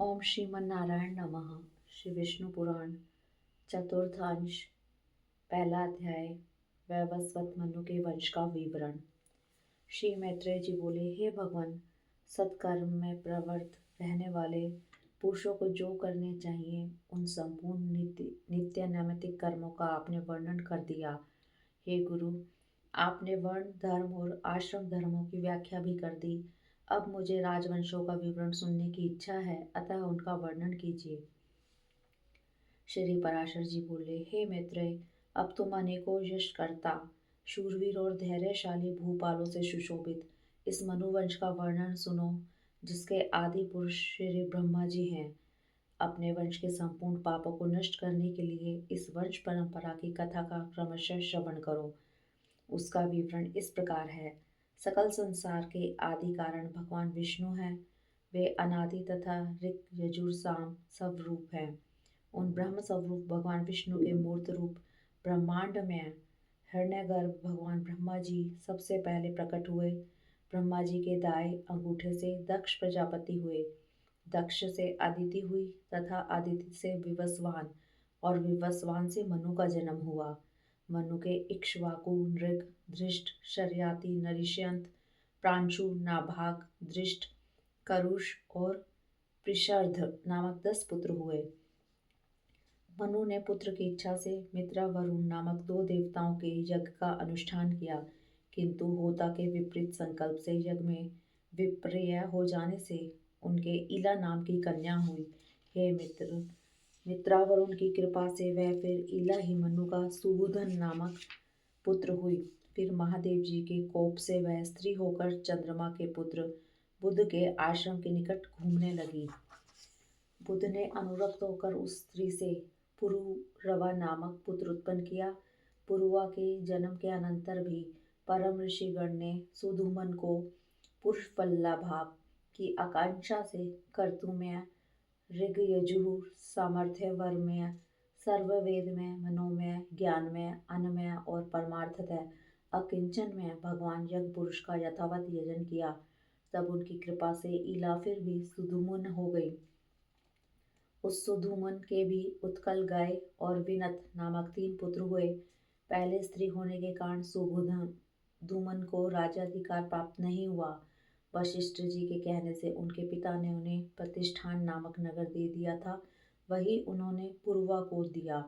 ओम श्रीमन्नारायण नमः। श्री विष्णु पुराण चतुर्थांश, पहला अध्याय। वैवस्वत मनु के वंश का विवरण। श्री मैत्रेय जी बोले, हे भगवान, सत्कर्म में प्रवृत्त रहने वाले पुरुषों को जो करने चाहिए उन संपूर्ण नित्य नैमित्तिक कर्मों का आपने वर्णन कर दिया। हे गुरु, आपने वर्ण धर्म और आश्रम धर्मों की व्याख्या भी कर दी। अब मुझे राजवंशों का विवरण सुनने की इच्छा है, अतः उनका वर्णन कीजिए। श्री पराशर जी बोले, हे मैत्रेय, अब तुम अनेकों यशकर्ता, शूरवीर और धैर्यशाली भूपालों से सुशोभित इस मनुवंश का वर्णन सुनो, जिसके आदि पुरुष श्री ब्रह्मा जी हैं। अपने वंश के संपूर्ण पापों को नष्ट करने के लिए इस वंश परंपरा की कथा का क्रमशः श्रवण करो। उसका विवरण इस प्रकार है। सकल संसार के आदि कारण भगवान विष्णु हैं। वे अनादि तथा ऋक यजुर साम स्वरूप हैं। उन ब्रह्म स्वरूप भगवान विष्णु के मूर्त रूप ब्रह्मांड में हिरण्यगर्भ भगवान ब्रह्मा जी सबसे पहले प्रकट हुए। ब्रह्मा जी के दाएं अंगूठे से दक्ष प्रजापति हुए, दक्ष से अदिति हुई तथा अदिति से विवस्वान और विवस्वान से मनु का जन्म हुआ। मनु के इक्ष्वाकु, नृग, धृष्ट, शर्याति, नरिष्यंत, प्रांशु, नाभाग, दृष्ट, करुष और पृषर्ध नामक 10 पुत्र हुए। मनु ने पुत्र की इच्छा से मित्रा वरुण नामक 2 देवताओं के यज्ञ का अनुष्ठान किया, किंतु होता के विपरीत संकल्प से यज्ञ में विपर्य हो जाने से उनके इला नाम की कन्या हुई। हे मित्र, मित्रावरुण की कृपा से वह फिर इला ही मनु का सुबुधन नामक पुत्र हुई। फिर महादेव जी के कोप से वह स्त्री होकर चंद्रमा के पुत्र बुध के आश्रम के निकट घूमने लगी। बुध ने अनुरक्त होकर उस स्त्री से पुरुरवा नामक पुत्र उत्पन्न किया। पुरुवा के जन्म के अनंतर भी परम ऋषिगण ने सुधुमन को पुष्पल्लभाव की आकांक्षा से कर्तुमय, ऋग यजुः सामर्थ्य वर्मय, सर्ववेदमय, मनोमय, ज्ञानमय, अन्नमय और परमार्थतः अकिंचन में भगवान यज्ञ पुरुष का यथावत यजन किया। तब उनकी कृपा से इला फिर भी सुधुमन हो गई। उस सुधुमन के भी उत्कल गाय और विनत नामक 3 पुत्र हुए। पहले स्त्री होने के कारण सुधुमन को राज्याधिकार प्राप्त नहीं हुआ। वशिष्ठ जी के कहने से उनके पिता ने उन्हें प्रतिष्ठान नामक नगर दे दिया था, वही उन्होंने पुरुवा को दिया।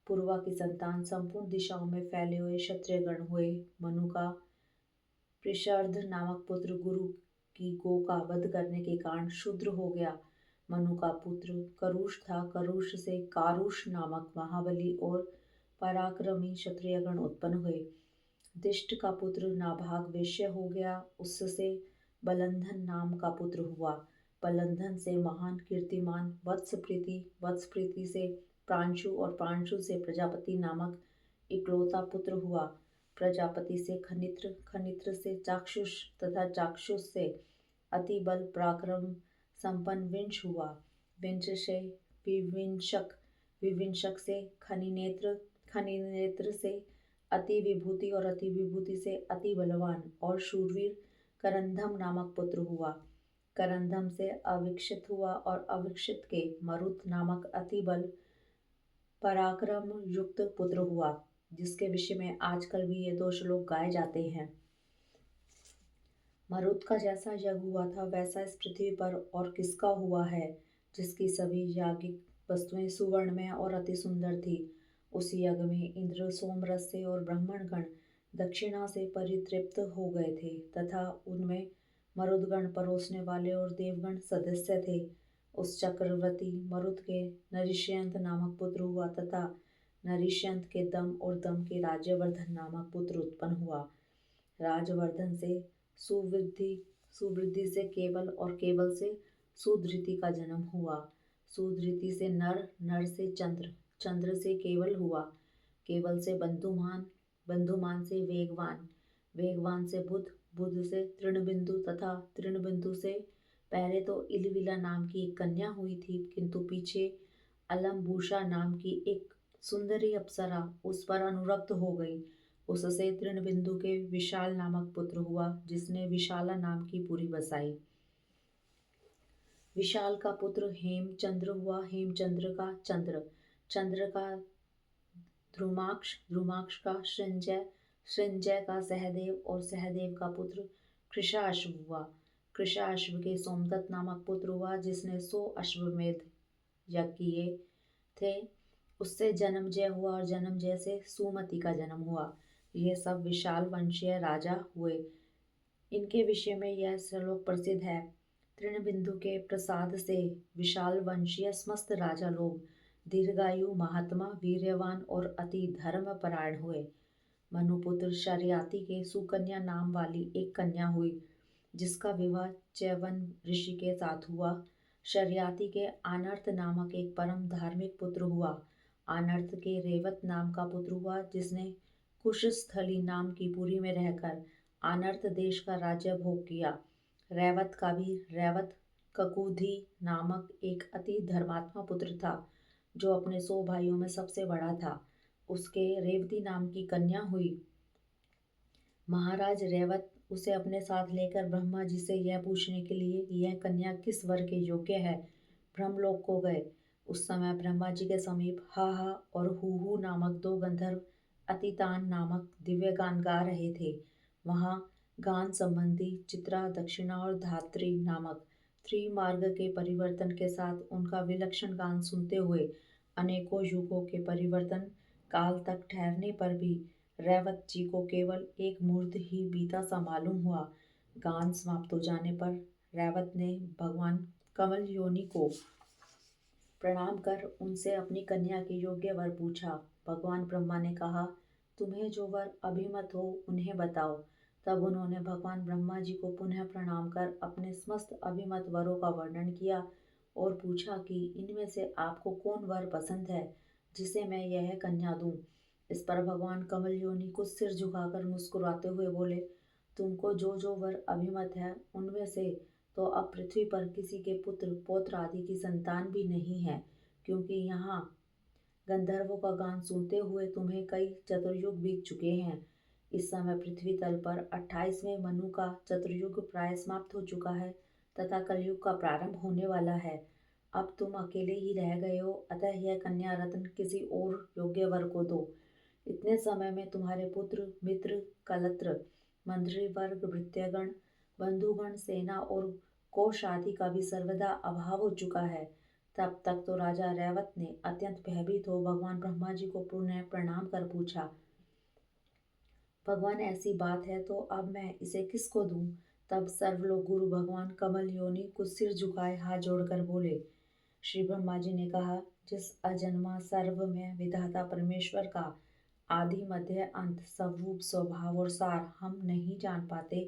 पुरुवा की संतान संपूर्ण दिशाओं में फैले हुए क्षत्रियगण हुए। मनु का पृषर्ध नामक पुत्र गुरु की गो का वध करने के कारण शूद्र हो गया। मनु का पुत्र करुष था। करुष से कारुष नामक महाबली और पराक्रमी क्षत्रियगण उत्पन्न हुए। दिष्ट का पुत्र नाभाग वैश्य हो गया। उससे बलंधन नाम का पुत्र हुआ। बलंधन से महान कीर्तिमान वत्सप्रीति, वत्सप्रीति से प्रांशु और प्रांशु से प्रजापति नामक इकलौता पुत्र हुआ। प्रजापति से खनित्र, खनित्र से चाक्षुष तथा चाक्षुष से अति बल पराक्रम संपन्न विंश हुआ। विंश से विविंशक, विविंशक से खनिनेत्र, खनिनेत्र से अति विभूति और अति विभूति से अति बलवान और शूरवीर करंधम नामक पुत्र हुआ। करंधम से अविक्षित हुआ और अविक्षित के मरुत नामक अति बल पराक्रम युक्त पुत्र हुआ, जिसके विषय में आजकल भी ये 2 श्लोक गाए जाते हैं। मरुत का जैसा यज्ञ हुआ था वैसा इस पृथ्वी पर और किसका हुआ है, जिसकी सभी याज्ञिक वस्तुएं सुवर्ण में और अति सुंदर थी। उस यज्ञ में इंद्र सोमरस से और ब्राह्मणगण दक्षिणा से परितृप्त हो गए थे तथा उनमें मरुदगण परोसने वाले और देवगण सदस्य थे। उस चक्रवर्ती मरुद के नरिष्यंत नामक पुत्र हुआ तथा नरिष्यंत के दम और दम के राज्यवर्धन नामक पुत्र उत्पन्न हुआ। राजवर्धन से सुवृद्धि, सुवृद्धि से केवल और केवल से सुधृति का जन्म हुआ। सुधृति से नर, नर से चंद्र, चंद्र से केवल हुआ। केवल से बंधुमान, बंधुमान से वेगवान, वेगवान से बुध, बुध से तृणबिंदु तथा तृणबिंदु से पहले तो इलविला नाम की एक कन्या हुई थी, किंतु पीछे अलम्बुषा नाम की एक सुंदरी अप्सरा उस पर अनुरक्त हो गई। उससे तृणबिंदु के विशाल नामक पुत्र हुआ, जिसने विशाला नाम की पुरी बसाई। विशाल का पुत्र हेमचंद्र हुआ, हेमचंद्र का चंद्र, चंद्र का ध्रुमाक्ष, ध्रुमाक्ष का सृंजय, सृंजय का सहदेव और सहदेव का पुत्र कृशाश्व हुआ। कृशाश्व के सोमदत्त नामक पुत्र हुआ जिसने 100 अश्वमेध यज्ञ किए थे। उससे जन्मजय हुआ और जन्मजय से सुमति का जन्म हुआ। ये सब विशाल वंशीय राजा हुए। इनके विषय में यह श्लोक प्रसिद्ध है। तृणबिंदु के प्रसाद से विशाल वंशीय समस्त राजा लोग दीर्घायु, महात्मा, वीर्यवान और अति धर्म परायण हुए। मनुपुत्र शर्याति के सुकन्या नाम वाली एक कन्या हुई जिसका विवाह च्यवन ऋषि के साथ हुआ। शर्याति के आनर्त नामक एक परम धार्मिक पुत्र हुआ। आनर्त के रेवत नाम का पुत्र हुआ जिसने कुशस्थली नाम की पुरी में रहकर आनर्त देश का राज्य भोग किया। रैवत का भी रैवत ककुधि नामक एक अति धर्मात्मा पुत्र था जो अपने 100 भाइयों में सबसे बड़ा था। उसके रेवती नाम की कन्या हुई। महाराज रेवत उसे अपने साथ लेकर ब्रह्मा जी से यह पूछने के लिए कि यह कन्या किस वर के योग्य है, ब्रह्मलोक को गए। उस समय ब्रह्मा जी के समीप हा हा और हु नामक 2 गंधर्व अतितान नामक दिव्य गान गा रहे थे। वहाँ गान संबंधी चित्रा, दक्षिणा और धात्री नामक त्रिमार्ग के परिवर्तन के साथ उनका विलक्षण गान सुनते हुए अनेकों युगों के परिवर्तन काल तक ठहरने पर भी रैवत जी को केवल एक मुहूर्त ही बीता सा मालूम हुआ। गान समाप्त हो जाने पर रैवत ने भगवान कमल योनि को प्रणाम कर उनसे अपनी कन्या के योग्य वर पूछा। भगवान ब्रह्मा ने कहा, तुम्हें जो वर अभिमत हो उन्हें बताओ। तब उन्होंने भगवान ब्रह्मा जी को पुनः प्रणाम कर अपने समस्त अभिमत वरों का वर्णन किया और पूछा कि इनमें से आपको कौन वर पसंद है जिसे मैं यह कन्या दूं। इस पर भगवान कमल योनि को सिर झुकाकर मुस्कुराते हुए बोले, तुमको जो जो वर अभिमत है उनमें से तो अब पृथ्वी पर किसी के पुत्र पौत्र आदि की संतान भी नहीं है, क्योंकि यहाँ गंधर्वों का गान सुनते हुए तुम्हें कई चतुर्युग बीत चुके हैं। इस समय पृथ्वी तल पर 28वें मनु का चतुर्युग प्राय समाप्त हो चुका है तथा कलयुग का प्रारंभ होने वाला है। अब तुम अकेले ही रह गए हो, अतः यह कन्या रत्न किसी और योग्य वर को दो। इतने समय में तुम्हारे पुत्र, मित्र, कलत्र, मंत्री वर्ग, भृत्यगण, बंधुगण, सेना और कोष आदि का भी सर्वदा अभाव हो चुका है। तब तक तो राजा रैवत ने अत्यंत भयभीत हो भगवान ब्रह्मा जी को पुनः प्रणाम कर पूछा, भगवान ऐसी बात है तो अब मैं इसे किसको दूं? तब सर्वलोक गुरु भगवान कमल योनि कुछ सिर झुकाए हाथ जोड़कर बोले। श्री ब्रह्मा जी ने कहा, जिस अजन्मा सर्व में विधाता परमेश्वर का आदि मध्य अंत स्वरूप स्वभाव और सार हम नहीं जान पाते,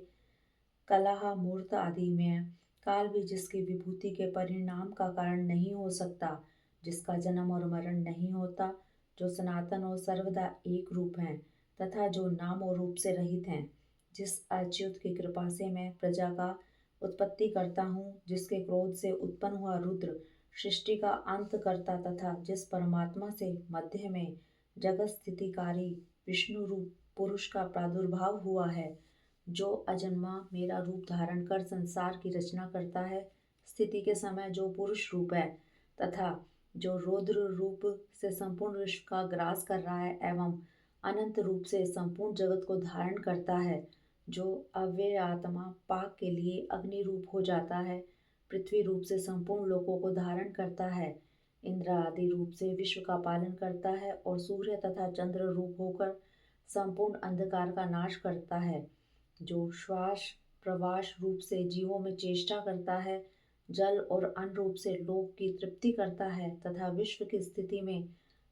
कलह मूर्त आदि में काल भी जिसकी विभूति के परिणाम का कारण नहीं हो सकता, जिसका जन्म और मरण नहीं होता, जो सनातन और सर्वदा एक रूप हैं तथा जो नाम और रूप से रहित हैं, जिस अच्युत की कृपा से मैं प्रजा का उत्पत्ति करता हूँ, जिसके क्रोध से उत्पन्न हुआ रुद्र सृष्टि का अंत करता तथा जिस परमात्मा से मध्य में जगत स्थितिकारी विष्णु रूप पुरुष का प्रादुर्भाव हुआ है, जो अजन्मा मेरा रूप धारण कर संसार की रचना करता है, स्थिति के समय जो पुरुष रूप है तथा जो रौद्र रूप से संपूर्ण विश्व का ग्रास कर रहा है एवं अनंत रूप से संपूर्ण जगत को धारण करता है, जो अव्यय आत्मा पाक के लिए अग्नि रूप हो जाता है, पृथ्वी रूप से संपूर्ण लोकों को धारण करता है, इंद्र आदि रूप से विश्व का पालन करता है और सूर्य तथा चंद्र रूप होकर संपूर्ण अंधकार का नाश करता है, जो श्वास प्रवास रूप से जीवों में चेष्टा करता है, जल और अन्न रूप से लोक की तृप्ति करता है तथा विश्व की स्थिति में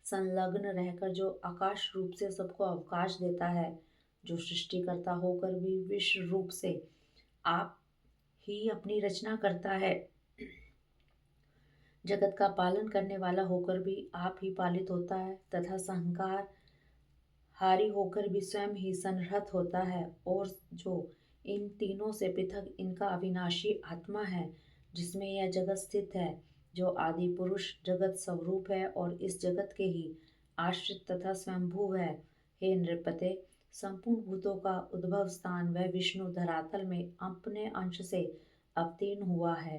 संलग्न रहकर जो आकाश रूप से सबको अवकाश देता है, जो सृष्टिकर्ता होकर भी विश्व रूप से आप ही अपनी रचना करता है, जगत का पालन करने वाला होकर भी आप ही पालित होता है तथा संहार हारी होकर भी स्वयं ही संहत होता है, और जो इन तीनों से पृथक इनका अविनाशी आत्मा है, जिसमें यह जगत स्थित है, जो आदि पुरुष जगत स्वरूप है और इस जगत के ही आश्रित तथा स्वयंभू है। हे नृपते, संपूर्ण भूतों का उद्भव स्थान वह विष्णु धरातल में अपने अंश से अवतीर्ण हुआ है।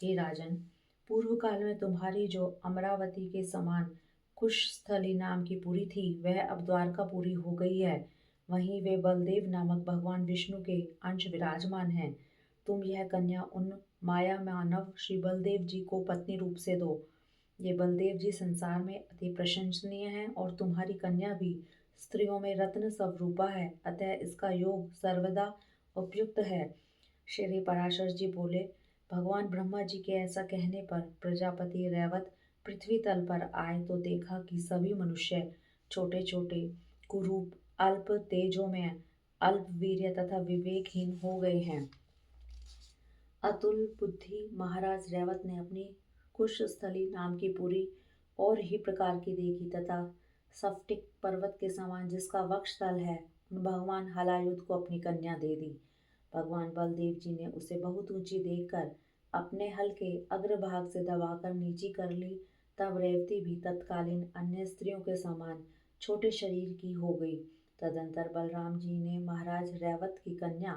हे राजन, पूर्व काल में तुम्हारी जो अमरावती के समान कुशस्थली नाम की पुरी थी वह अब द्वारकापुरी हो गई है। वहीं वे बलदेव नामक भगवान विष्णु के अंश विराजमान हैं। तुम यह कन्या उन माया मानव श्री बलदेव जी को पत्नी रूप से दो। ये बलदेव जी संसार में अति प्रशंसनीय हैं और तुम्हारी कन्या भी स्त्रियों में रत्न स्वरूपा है, अतः इसका योग सर्वदा उपयुक्त है। श्री पराशर जी बोले, भगवान ब्रह्मा जी के ऐसा कहने पर प्रजापति रैवत पृथ्वी तल पर आए तो देखा कि सभी मनुष्य छोटे छोटे कुरूप अल्प तेजों में अल्प वीर्य तथा विवेकहीन हो गए हैं। अतुल बुद्धि महाराज रैवत ने अपनी कुशस्थली नाम की पुरी और ही प्रकार की देखी तथा सफ्टिक पर्वत के समान जिसका वक्ष तल है उन भगवान हलायुध को अपनी कन्या दे दी। भगवान बलदेव जी ने उसे बहुत ऊंची देखकर अपने हल के अग्रभाग से दबाकर नीची कर ली। तब रेवती भी तत्कालीन अन्य स्त्रियों के समान छोटे शरीर की हो गई। तदंतर बलराम जी ने महाराज रैवत की कन्या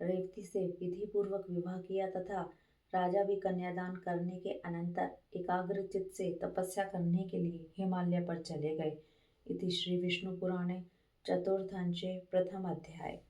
रेवती से विधि पूर्वक विवाह किया तथा राजा भी कन्यादान करने के अनंतर एकाग्र चित्त से तपस्या करने के लिए हिमालय पर चले गए। इति श्री विष्णु पुराणे चतुर्थंशे प्रथम अध्याय।